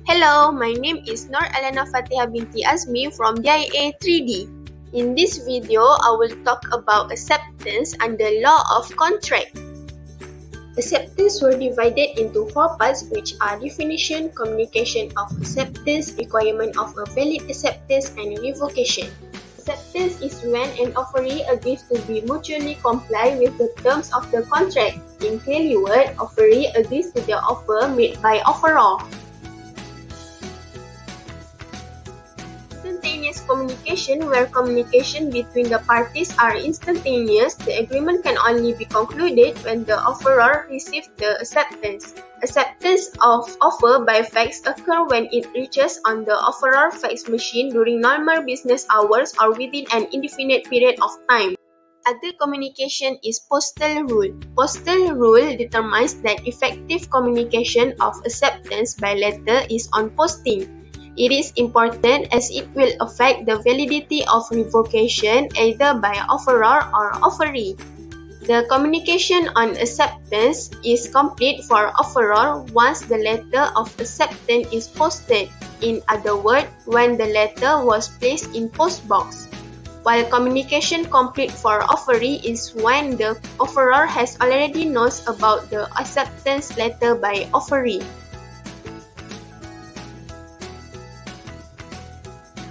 Hello, my name is Aliana Fatihah binti AZMI from LAW1013. In this video, I will talk about acceptance under law of contract. Acceptance were divided into four parts, which are definition, communication of acceptance, requirement of a valid acceptance, and revocation. Acceptance is when an offeree agrees to be mutually comply with the terms of the contract. In clear word, offeree agrees to the offer made by offeror. Instantaneous communication, where communication between the parties are instantaneous. The agreement can only be concluded when the offeror receives the acceptance. Acceptance of offer by fax occurs when it reaches on the offeror fax machine during normal business hours or within an indefinite period of time. Other communication is postal rule. Postal rule determines that effective communication of acceptance by letter is on posting. It is important as it will affect the validity of revocation either by offeror or offeree. The communication on acceptance is complete for offeror once the letter of acceptance is posted. In other words, when the letter was placed in postbox. While communication complete for offeree is when the offeror has already knows about the acceptance letter by offeree.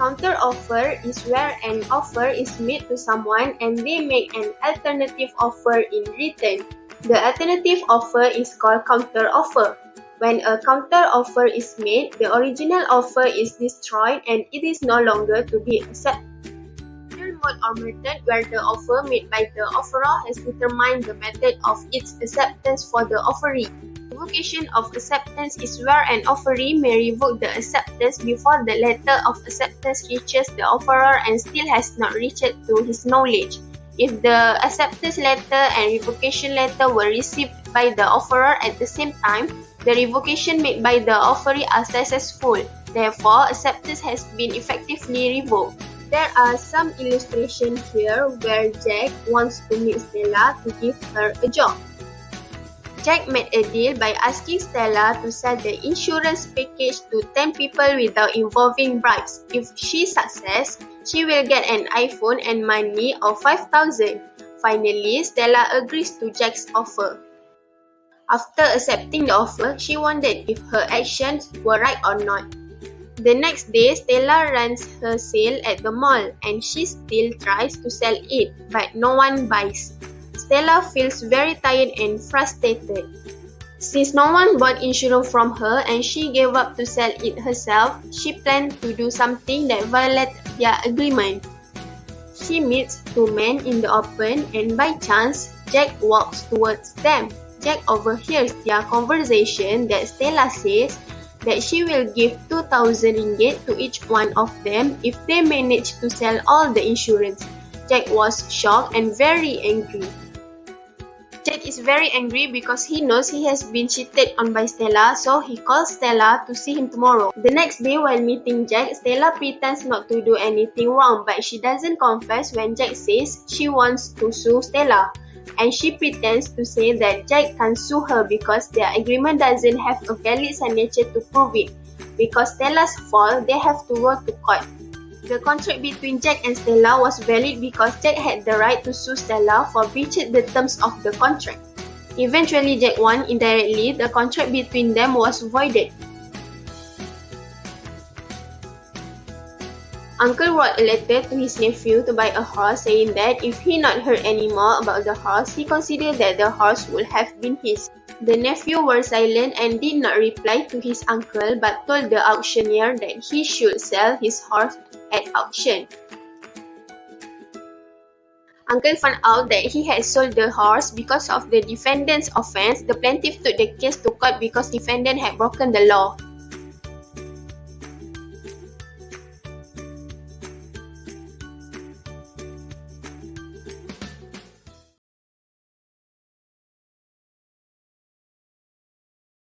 Counter offer is where an offer is made to someone and they make an alternative offer in return. The alternative offer is called counter offer. When a counter offer is made, the original offer is destroyed and it is no longer to be accepted. Middle mode or method where the offer made by the offeror has determined the method of its acceptance for the offeree. Revocation of acceptance is where an offeree may revoke the acceptance before the letter of acceptance reaches the offeror and still has not reached to his knowledge. If the acceptance letter and revocation letter were received by the offeror at the same time, the revocation made by the offeree are successful. Therefore, acceptance has been effectively revoked. There are some illustrations here where Jack wants to meet Stella to give her a job. Jack made a deal by asking Stella to sell the insurance package to 10 people without involving bribes. If she succeeds, she will get an iPhone and money of $5,000. Finally, Stella agrees to Jack's offer. After accepting the offer, she wondered if her actions were right or not. The next day, Stella runs her sale at the mall and she still tries to sell it, but no one buys. Stella feels very tired and frustrated. Since no one bought insurance from her and she gave up to sell it herself, she planned to do something that violates their agreement. She meets two men in the open and by chance, Jack walks towards them. Jack overhears their conversation that Stella says that she will give 2,000 ringgit to each one of them if they manage to sell all the insurance. Jack was shocked and very angry. Jack is very angry because he knows he has been cheated on by Stella, so he calls Stella to see him tomorrow. The next day while meeting Jack, Stella pretends not to do anything wrong, but she doesn't confess when Jack says she wants to sue Stella. And she pretends to say that Jack can't sue her because their agreement doesn't have a valid signature to prove it. Because Stella's fault, they have to go to court. The contract between Jack and Stella was valid because Jack had the right to sue Stella for breaching the terms of the contract. Eventually, Jack won indirectly. The contract between them was voided. Uncle wrote a letter to his nephew to buy a horse, saying that if he not heard any more about the horse, he considered that the horse would have been his. The nephew was silent and did not reply to his uncle, but told the auctioneer that he should sell his horse at auction. Uncle found out that he had sold the horse because of the defendant's offense. The plaintiff took the case to court because defendant had broken the law.